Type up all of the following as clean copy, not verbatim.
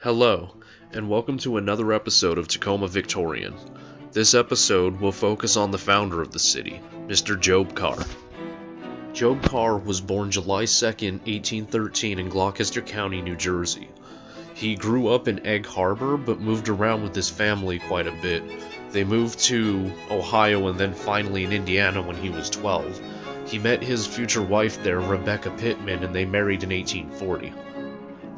Hello, and welcome to another episode of Tacoma Victorian. This episode will focus on the founder of the city, Mr. Job Carr. Job Carr was born July 2nd, 1813 in Gloucester County, New Jersey. He grew up in Egg Harbor, but moved around with his family quite a bit. They moved to Ohio and then finally in Indiana when he was 12. He met his future wife there, Rebecca Pittman, and they married in 1840.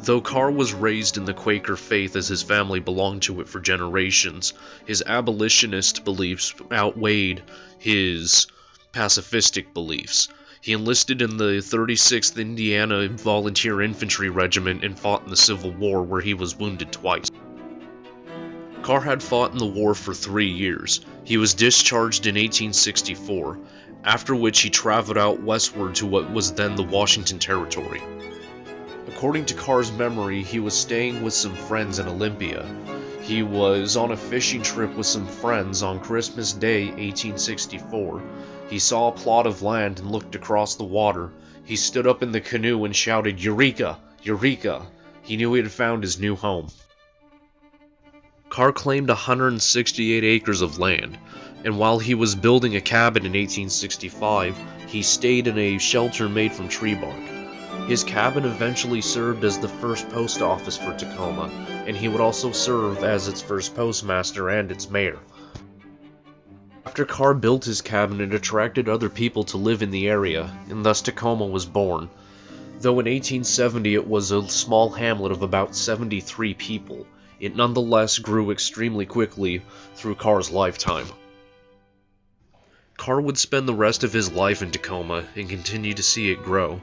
Though Carr was raised in the Quaker faith as his family belonged to it for generations, his abolitionist beliefs outweighed his pacifistic beliefs. He enlisted in the 36th Indiana Volunteer Infantry Regiment and fought in the Civil War, where he was wounded twice. Carr had fought in the war for 3 years. He was discharged in 1864, after which he traveled out westward to what was then the Washington Territory. According to Carr's memory, he was staying with some friends in Olympia. He was on a fishing trip with some friends on Christmas Day, 1864. He saw a plot of land and looked across the water. He stood up in the canoe and shouted, "Eureka! Eureka!" He knew he had found his new home. Carr claimed 168 acres of land, and while he was building a cabin in 1865, he stayed in a shelter made from tree bark. His cabin eventually served as the first post office for Tacoma, and he would also serve as its first postmaster and its mayor. After Carr built his cabin, it attracted other people to live in the area, and thus Tacoma was born. Though in 1870 it was a small hamlet of about 73 people, it nonetheless grew extremely quickly through Carr's lifetime. Carr would spend the rest of his life in Tacoma and continue to see it grow.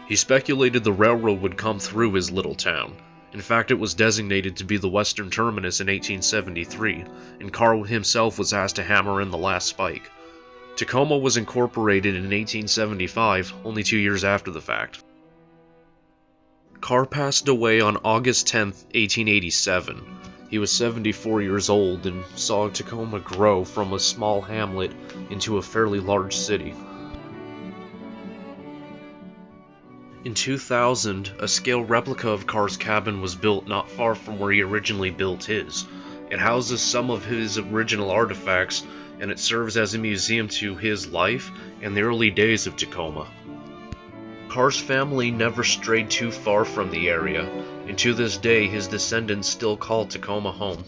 He speculated the railroad would come through his little town. In fact, it was designated to be the western terminus in 1873, and Carr himself was asked to hammer in the last spike. Tacoma was incorporated in 1875, only 2 years after the fact. Carr passed away on August 10, 1887. He was 74 years old and saw Tacoma grow from a small hamlet into a fairly large city. In 2000, a scale replica of Carr's cabin was built not far from where he originally built his. It houses some of his original artifacts, and it serves as a museum to his life and the early days of Tacoma. Carr's family never strayed too far from the area, and to this day his descendants still call Tacoma home.